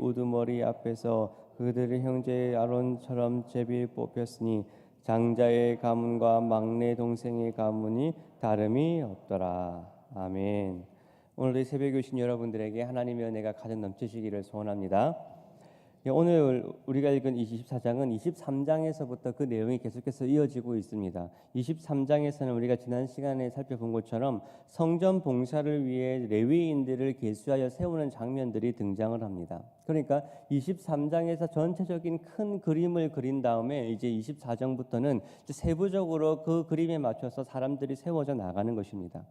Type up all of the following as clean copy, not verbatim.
우두머리 앞에서 그들의 형제 아론처럼 제비 뽑혔으니 장자의 가문과 막내 동생의 가문이 다름이 없더라. 아멘. 오늘도 새벽에 오신 여러분들에게 하나님의 은혜가 가득 넘치시기를 소원합니다. 오늘 우리가 읽은 24장은 23장에서부터 그 내용이 계속해서 이어지고 있습니다. 23장에서는 우리가 지난 시간에 살펴본 것처럼 성전 봉사를 위해 레위인들을 계수하여 세우는 장면들이 등장을 합니다. 그러니까 23장에서 전체적인 큰 그림을 그린 다음에 이제 24장부터는 세부적으로 그 그림에 맞춰서 사람들이 세워져 나가는 것입니다.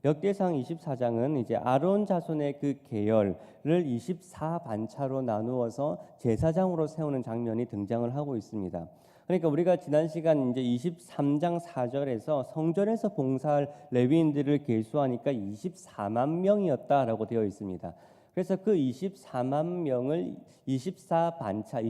역대상 24장은 이제 아론 자손의 그 계열을 24반차로 나누어서 제사장으로 세우는 장면이 등장을 하고 있습니다. 그러니까 우리가 지난 시간 이제 23장 4절에서 성전에서 봉사할 레위인들을 계수하니까 24만 명이었다라고 되어 있습니다. 그래서 그 24만 명을 24반차,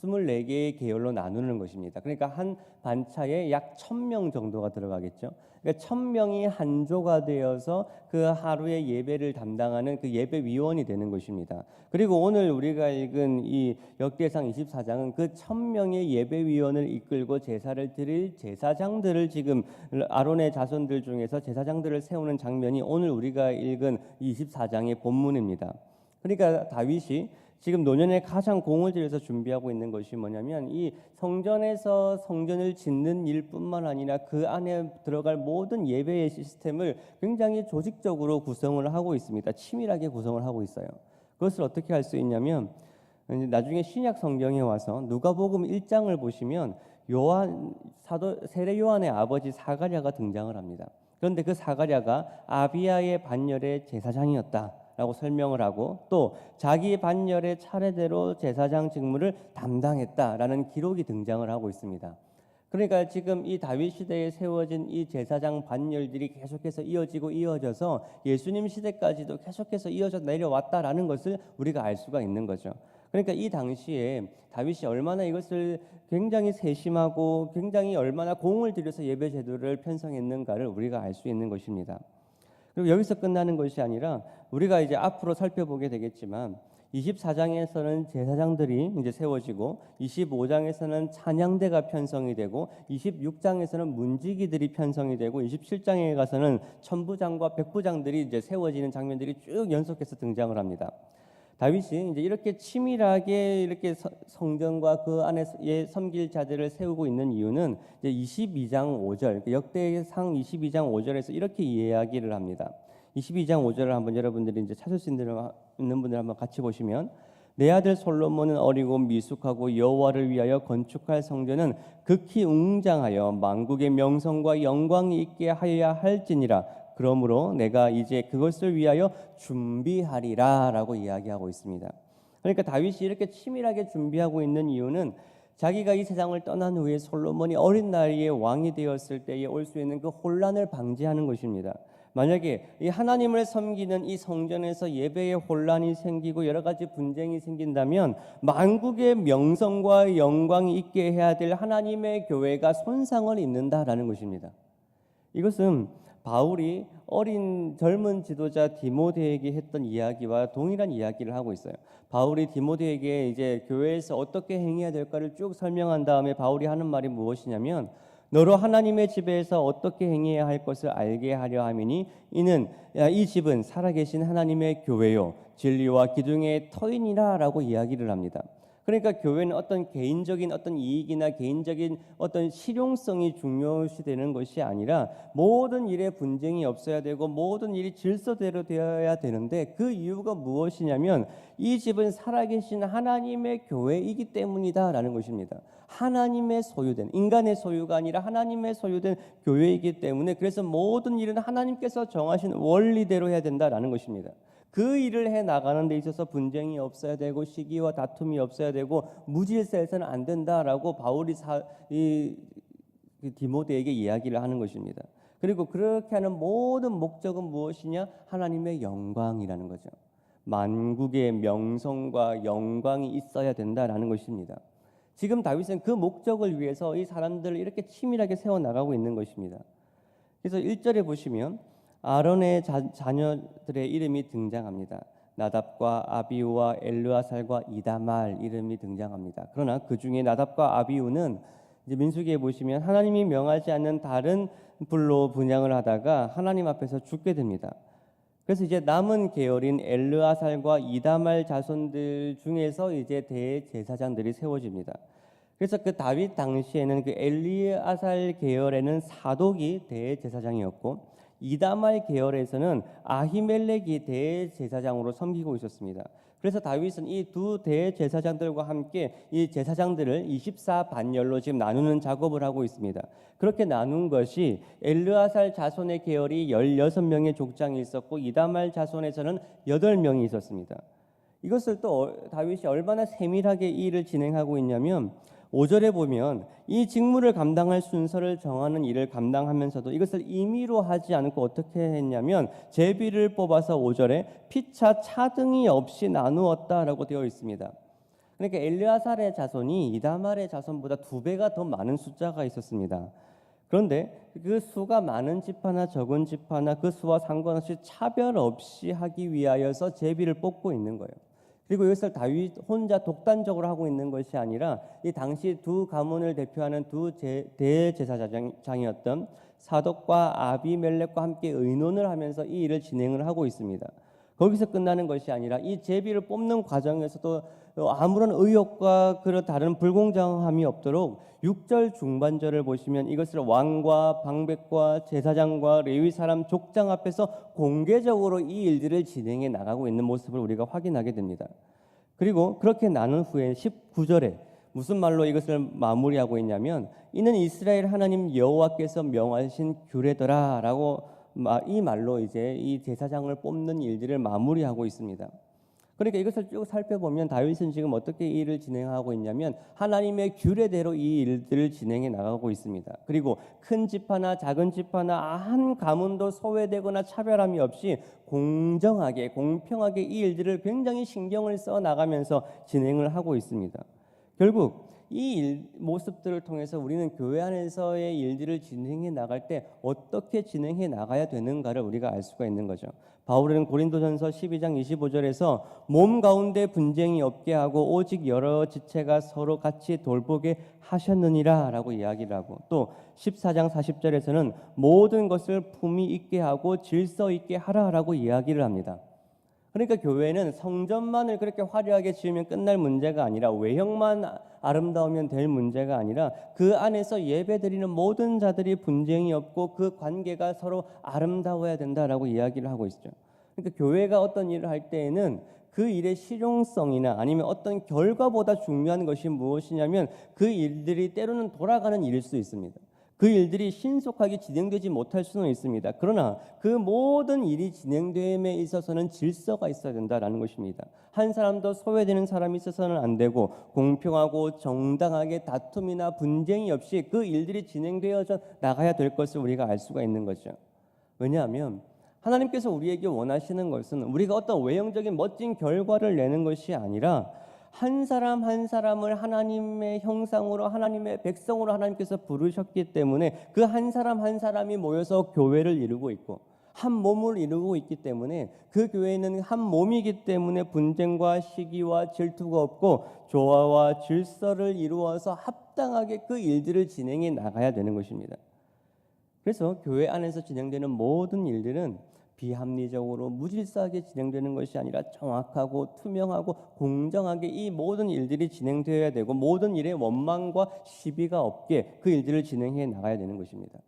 24개의 계열로 나누는 것입니다. 그러니까 한 반차에 약 1000명 정도가 들어가겠죠. 그러니까 1000명이 한 조가 되어서 그 하루의 예배를 담당하는 그 예배위원이 되는 것입니다. 그리고 오늘 우리가 읽은 이 역대상 24장은 그 1000명의 예배위원을 이끌고 제사를 드릴 제사장들을 지금 아론의 자손들 중에서 제사장들을 세우는 장면이 오늘 우리가 읽은 24장의 본문입니다. 그러니까 다윗이 지금 노년에 가장 공을 들여서 준비하고 있는 것이 뭐냐면 이 성전에서 성전을 짓는 일뿐만 아니라 그 안에 들어갈 모든 예배의 시스템을 굉장히 조직적으로 구성을 하고 있습니다. 치밀하게 구성을 하고 있어요. 그것을 어떻게 할 수 있냐면 나중에 신약 성경에 와서 누가복음 1장을 보시면 요한 사도 세례 요한의 아버지 사가랴가 등장을 합니다. 그런데 그 사가랴가 아비야의 반열의 제사장이었다 라고 설명을 하고 또 자기 반열의 차례대로 제사장 직무를 담당했다라는 기록이 등장을 하고 있습니다. 그러니까 지금 이 다윗 시대에 세워진 이 제사장 반열들이 계속해서 이어져서 예수님 시대까지도 계속해서 이어져 내려왔다라는 것을 우리가 알 수가 있는 거죠. 그러니까 이 당시에 다윗이 얼마나 이것을 굉장히 세심하고 굉장히 얼마나 공을 들여서 예배 제도를 편성했는가를 우리가 알 수 있는 것입니다. 그리고 여기서 끝나는 것이 아니라 우리가 이제 앞으로 살펴보게 되겠지만 24장에서는 제사장들이 이제 세워지고 25장에서는 찬양대가 편성이 되고 26장에서는 문지기들이 편성이 되고 27장에 가서는 천부장과 백부장들이 이제 세워지는 장면들이 쭉 연속해서 등장을 합니다. 다윗이 이제 이렇게 치밀하게 이렇게 성전과 그 안에 섬길 자들을 세우고 있는 이유는 이제 22장 5절, 역대상 22장 5절에서 이렇게 이야기를 합니다. 22장 5절을 한번 여러분들이 이제 찾을 수 있는 분들 한번 같이 보시면 내 아들 솔로몬은 어리고 미숙하고 여호와를 위하여 건축할 성전은 극히 웅장하여 만국의 명성과 영광이 있게 하여야 할지니라. 그러므로 내가 이제 그것을 위하여 준비하리라 라고 이야기하고 있습니다. 그러니까 다윗이 이렇게 치밀하게 준비하고 있는 이유는 자기가 이 세상을 떠난 후에 솔로몬이 어린 나이에 왕이 되었을 때에 올 수 있는 그 혼란을 방지하는 것입니다. 만약에 이 하나님을 섬기는 이 성전에서 예배의 혼란이 생기고 여러 가지 분쟁이 생긴다면 만국의 명성과 영광이 있게 해야 될 하나님의 교회가 손상을 입는다라는 것입니다. 이것은 바울이 어린 젊은 지도자 디모데에게 했던 이야기와 동일한 이야기를 하고 있어요. 바울이 디모데에게 이제 교회에서 어떻게 행해야 될까를 쭉 설명한 다음에 바울이 하는 말이 무엇이냐면 너로 하나님의 집에서 어떻게 행해야 할 것을 알게 하려 함이니 이는 이 집은 살아계신 하나님의 교회요 진리와 기둥의 터이니라 라고 이야기를 합니다. 그러니까 교회는 어떤 개인적인 어떤 이익이나 개인적인 어떤 실용성이 중요시 되는 것이 아니라 모든 일에 분쟁이 없어야 되고 모든 일이 질서대로 되어야 되는데 그 이유가 무엇이냐면 이 집은 살아계신 하나님의 교회이기 때문이다라는 것입니다. 하나님의 소유된, 인간의 소유가 아니라 하나님의 소유된 교회이기 때문에 그래서 모든 일은 하나님께서 정하신 원리대로 해야 된다라는 것입니다. 그 일을 해 나가는 데 있어서 분쟁이 없어야 되고 시기와 다툼이 없어야 되고 무질서해서는 안 된다라고 바울이 디모데에게 이야기를 하는 것입니다. 그리고 그렇게 하는 모든 목적은 무엇이냐? 하나님의 영광이라는 거죠. 만국의 명성과 영광이 있어야 된다라는 것입니다. 지금 다윗은 그 목적을 위해서 이 사람들을 이렇게 치밀하게 세워나가고 있는 것입니다. 그래서 1절에 보시면 아론의 자녀들의 이름이 등장합니다. 나답과 아비우와 엘르아살과 이다말 이름이 등장합니다. 그러나 그 중에 나답과 아비우는 이제 민수기에 보시면 하나님이 명하지 않는 다른 불로 분향을 하다가 하나님 앞에서 죽게 됩니다. 그래서 이제 남은 계열인 엘르아살과 이다말 자손들 중에서 이제 대제사장들이 세워집니다. 그래서 그 다윗 당시에는 그 엘리아살 계열에는 사독이 대제사장이었고 이다말 계열에서는 아히멜렉이 대제사장으로 섬기고 있었습니다. 그래서 다윗은 이 두 대제사장들과 함께 이 제사장들을 24반열로 지금 나누는 작업을 하고 있습니다. 그렇게 나눈 것이 엘르아살 자손의 계열이 16명의 족장이 있었고 이다말 자손에서는 8명이 있었습니다. 이것을 또 다윗이 얼마나 세밀하게 이 일을 진행하고 있냐면 5절에 보면 이 직무를 감당할 순서를 정하는 일을 감당하면서도 이것을 임의로 하지 않고 어떻게 했냐면 제비를 뽑아서 5절에 피차 차등이 없이 나누었다라고 되어 있습니다. 그러니까 엘르아살의 자손이 이다말의 자손보다 2배가 더 많은 숫자가 있었습니다. 그런데 그 수가 많은 지파나 적은 지파나 그 수와 상관없이 차별 없이 하기 위하여서 제비를 뽑고 있는 거예요. 그리고 이것을 다윗 혼자 독단적으로 하고 있는 것이 아니라 이 당시 두 가문을 대표하는 두 대제사장이었던 사독과 아비멜렉과 함께 의논을 하면서 이 일을 진행을 하고 있습니다. 거기서 끝나는 것이 아니라 이 제비를 뽑는 과정에서도 아무런 의혹과 그런 다른 불공정함이 없도록 6절 중반절을 보시면 이것을 왕과 방백과 제사장과 레위 사람 족장 앞에서 공개적으로 이 일들을 진행해 나가고 있는 모습을 우리가 확인하게 됩니다. 그리고 그렇게 나눈 후에 19절에 무슨 말로 이것을 마무리하고 있냐면 이는 이스라엘 하나님 여호와께서 명하신 규례더라라고 이 말로 이제 이 제사장을 뽑는 일들을 마무리하고 있습니다. 그러니까 이것을 쭉 살펴보면 다윗은 지금 어떻게 이 일을 진행하고 있냐면 하나님의 규례대로 이 일들을 진행해 나가고 있습니다. 그리고 큰 지파나 작은 지파나 한 가문도 소외되거나 차별함이 없이 공정하게 공평하게 이 일들을 굉장히 신경을 써 나가면서 진행을 하고 있습니다. 결국 이 모습들을 통해서 우리는 교회 안에서의 일들을 진행해 나갈 때 어떻게 진행해 나가야 되는가를 우리가 알 수가 있는 거죠. 바울은 고린도전서 12장 25절에서 몸 가운데 분쟁이 없게 하고 오직 여러 지체가 서로 같이 돌보게 하셨느니라 라고 이야기를 하고 또 14장 40절에서는 모든 것을 품위 있게 하고 질서 있게 하라라고 이야기를 합니다. 그러니까 교회는 성전만을 그렇게 화려하게 지으면 끝날 문제가 아니라 외형만 아름다우면 될 문제가 아니라 그 안에서 예배드리는 모든 자들이 분쟁이 없고 그 관계가 서로 아름다워야 된다라고 이야기를 하고 있죠. 그러니까 교회가 어떤 일을 할 때에는 그 일의 실용성이나 아니면 어떤 결과보다 중요한 것이 무엇이냐면 그 일들이 때로는 돌아가는 일일 수 있습니다. 그 일들이 신속하게 진행되지 못할 수는 있습니다. 그러나 그 모든 일이 진행됨에 있어서는 질서가 있어야 된다라는 것입니다. 한 사람도 소외되는 사람이 있어서는 안 되고 공평하고 정당하게 다툼이나 분쟁이 없이 그 일들이 진행되어져 나가야 될 것을 우리가 알 수가 있는 거죠. 왜냐하면 하나님께서 우리에게 원하시는 것은 우리가 어떤 외형적인 멋진 결과를 내는 것이 아니라 한 사람 한 사람을 하나님의 형상으로 하나님의 백성으로 하나님께서 부르셨기 때문에 그 한 사람 한 사람이 모여서 교회를 이루고 있고 한 몸을 이루고 있기 때문에 그 교회는 한 몸이기 때문에 분쟁과 시기와 질투가 없고 조화와 질서를 이루어서 합당하게 그 일들을 진행해 나가야 되는 것입니다. 그래서 교회 안에서 진행되는 모든 일들은 비합리적으로 무질서하게 진행되는 것이 아니라 정확하고 투명하고 공정하게 이 모든 일들이 진행되어야 되고 모든 일에 원망과 시비가 없게 그 일들을 진행해 나가야 되는 것입니다.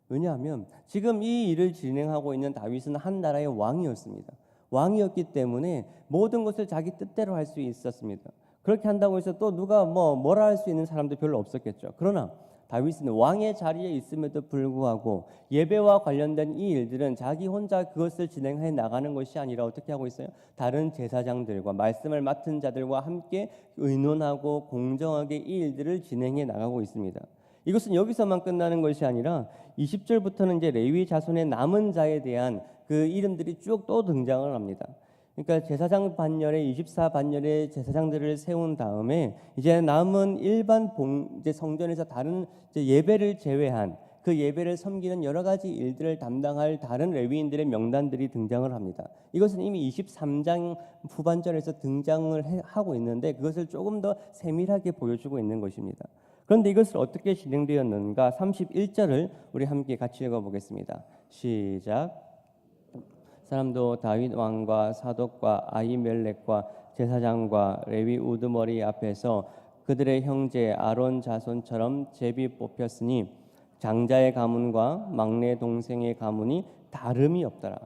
왜냐하면 지금 이 일을 진행하고 있는 다윗은 한 나라의 왕이었습니다. 왕이었기 때문에 모든 것을 자기 뜻대로 할 수 있었습니다. 그렇게 한다고 해서 또 누가 뭐라 할 수 있는 사람도 별로 없었겠죠. 그러나 다윗은 왕의 자리에 있음에도 불구하고 예배와 관련된 이 일들은 자기 혼자 그것을 진행해 나가는 것이 아니라 어떻게 하고 있어요? 다른 제사장들과 말씀을 맡은 자들과 함께 의논하고 공정하게 이 일들을 진행해 나가고 있습니다. 이것은 여기서만 끝나는 것이 아니라 20절부터는 이제 레위 자손의 남은 자에 대한 그 이름들이 쭉 또 등장을 합니다. 그러니까 제사장 반열에 24반열의 제사장들을 세운 다음에 이제 남은 일반 이제 성전에서 다른 이제 예배를 제외한 그 예배를 섬기는 여러 가지 일들을 담당할 다른 레위인들의 명단들이 등장을 합니다. 이것은 이미 23장 후반절에서 등장을 하고 있는데 그것을 조금 더 세밀하게 보여주고 있는 것입니다. 그런데 이것을 어떻게 진행되었는가? 31절을 우리 함께 같이 읽어보겠습니다. 시작. 사람도 다윗 왕과 사독과 아히멜렉과 제사장과 레위 우두머리 앞에서 그들의 형제 아론 자손처럼 제비 뽑혔으니 장자의 가문과 막내 동생의 가문이 다름이 없더라.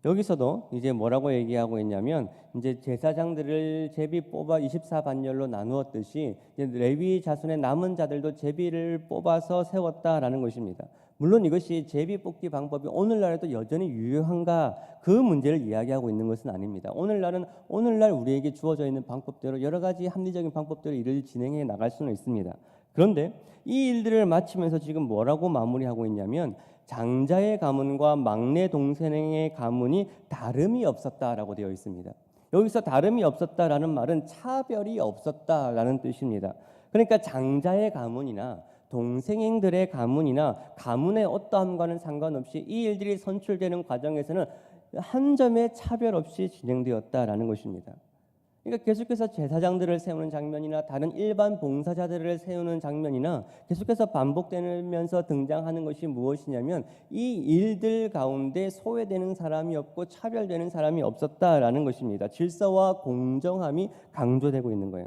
여기서도 이제 뭐라고 얘기하고 있냐면 이제 제사장들을 제비 뽑아 24반열로 나누었듯이 이제 레위 자손의 남은 자들도 제비를 뽑아서 세웠다라는 것입니다. 물론 이것이 제비 뽑기 방법이 오늘날에도 여전히 유효한가 그 문제를 이야기하고 있는 것은 아닙니다. 오늘날 우리에게 주어져 있는 방법대로 여러 가지 합리적인 방법대로 일을 진행해 나갈 수는 있습니다. 그런데 이 일들을 마치면서 지금 뭐라고 마무리하고 있냐면 장자의 가문과 막내 동생의 가문이 다름이 없었다라고 되어 있습니다. 여기서 다름이 없었다라는 말은 차별이 없었다라는 뜻입니다. 그러니까 장자의 가문이나 동생들의 가문이나 가문의 어떠함과는 상관없이 이 일들이 선출되는 과정에서는 한 점의 차별 없이 진행되었다라는 것입니다. 그러니까 계속해서 제사장들을 세우는 장면이나 다른 일반 봉사자들을 세우는 장면이나 계속해서 반복되면서 등장하는 것이 무엇이냐면 이 일들 가운데 소외되는 사람이 없고 차별되는 사람이 없었다라는 것입니다. 질서와 공정함이 강조되고 있는 거예요.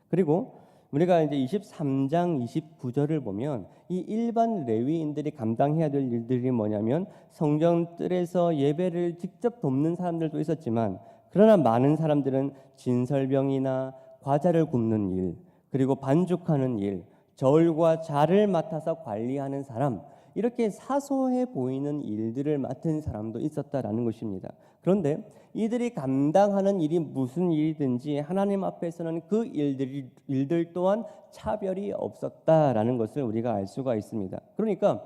그리고 우리가 이제 23장 29절을 보면 이 일반 레위인들이 감당해야 될 일들이 뭐냐면 성전 뜰에서 예배를 직접 돕는 사람들도 있었지만 그러나 많은 사람들은 진설병이나 과자를 굽는 일, 그리고 반죽하는 일, 절과 자를 맡아서 관리하는 사람, 이렇게 사소해 보이는 일들을 맡은 사람도 있었다라는 것입니다. 그런데 이들이 감당하는 일이 무슨 일이든지 하나님 앞에서는 그 일들 또한 차별이 없었다라는 것을 우리가 알 수가 있습니다. 그러니까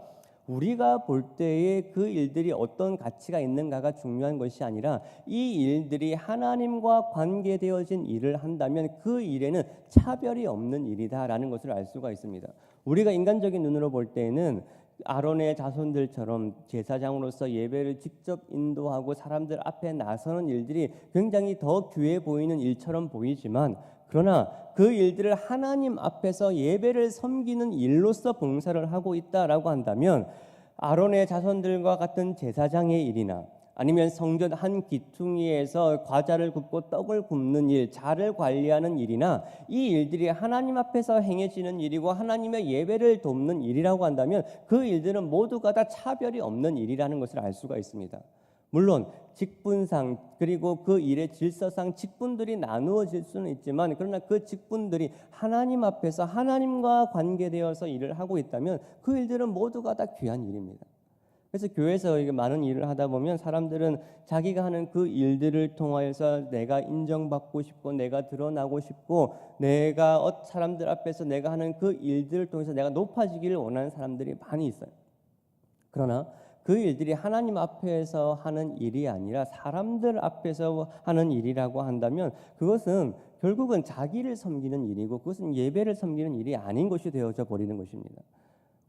우리가 볼 때에 그 일들이 어떤 가치가 있는가가 중요한 것이 아니라 이 일들이 하나님과 관계되어진 일을 한다면 그 일에는 차별이 없는 일이다라는 것을 알 수가 있습니다. 우리가 인간적인 눈으로 볼 때에는 아론의 자손들처럼 제사장으로서 예배를 직접 인도하고 사람들 앞에 나서는 일들이 굉장히 더 귀해 보이는 일처럼 보이지만 그러나 그 일들을 하나님 앞에서 예배를 섬기는 일로서 봉사를 하고 있다라고 한다면 아론의 자손들과 같은 제사장의 일이나 아니면 성전 한 기퉁이에서 과자를 굽고 떡을 굽는 일, 자를 관리하는 일이나 이 일들이 하나님 앞에서 행해지는 일이고 하나님의 예배를 돕는 일이라고 한다면 그 일들은 모두가 다 차별이 없는 일이라는 것을 알 수가 있습니다. 물론 직분상 그리고 그 일의 질서상 직분들이 나누어질 수는 있지만 그러나 그 직분들이 하나님 앞에서 하나님과 관계되어서 일을 하고 있다면 그 일들은 모두가 다 귀한 일입니다. 그래서 교회에서 많은 일을 하다 보면 사람들은 자기가 하는 그 일들을 통하여서 내가 인정받고 싶고 내가 드러나고 싶고 내가 사람들 앞에서 내가 하는 그 일들을 통해서 내가 높아지기를 원하는 사람들이 많이 있어요. 그러나 그 일들이 하나님 앞에서 하는 일이 아니라 사람들 앞에서 하는 일이라고 한다면 그것은 결국은 자기를 섬기는 일이고 그것은 예배를 섬기는 일이 아닌 것이 되어져 버리는 것입니다.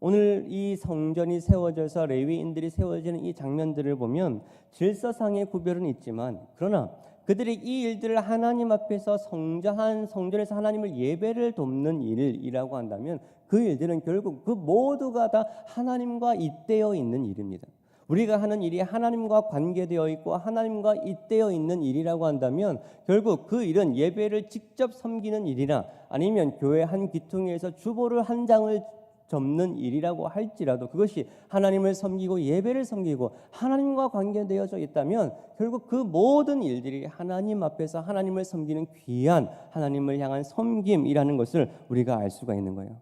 오늘 이 성전이 세워져서 레위인들이 세워지는 이 장면들을 보면 질서상의 구별은 있지만 그러나 그들이 이 일들을 하나님 앞에서 성전에서 하나님을 예배를 돕는 일이라고 한다면 그 일들은 결국 그 모두가 다 하나님과 잇대어 있는 일입니다. 우리가 하는 일이 하나님과 관계되어 있고 하나님과 잇대어 있는 일이라고 한다면 결국 그 일은 예배를 직접 섬기는 일이나 아니면 교회 한 기퉁에서 주보를 한 장을 접는 일이라고 할지라도 그것이 하나님을 섬기고 예배를 섬기고 하나님과 관계되어져 있다면 결국 그 모든 일들이 하나님 앞에서 하나님을 섬기는 귀한 하나님을 향한 섬김이라는 것을 우리가 알 수가 있는 거예요.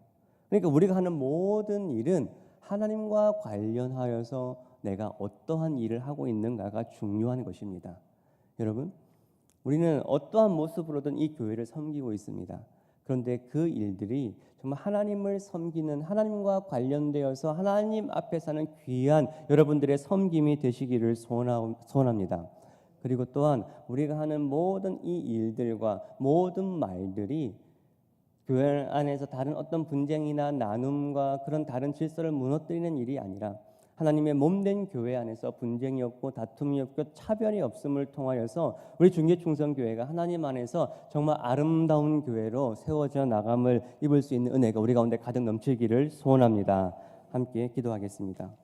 그러니까 우리가 하는 모든 일은 하나님과 관련하여서 내가 어떠한 일을 하고 있는가가 중요한 것입니다. 여러분, 우리는 어떠한 모습으로든 이 교회를 섬기고 있습니다. 그런데 그 일들이 정말 하나님을 섬기는 하나님과 관련되어서 하나님 앞에 사는 귀한 여러분들의 섬김이 되시기를 소원합니다. 그리고 또한 우리가 하는 모든 이 일들과 모든 말들이 교회 안에서 다른 어떤 분쟁이나 나눔과 그런 다른 질서를 무너뜨리는 일이 아니라 하나님의 몸된 교회 안에서 분쟁이 없고 다툼이 없고 차별이 없음을 통하여서 우리 중계충성교회가 하나님 안에서 정말 아름다운 교회로 세워져 나감을 입을 수 있는 은혜가 우리 가운데 가득 넘치기를 소원합니다. 함께 기도하겠습니다.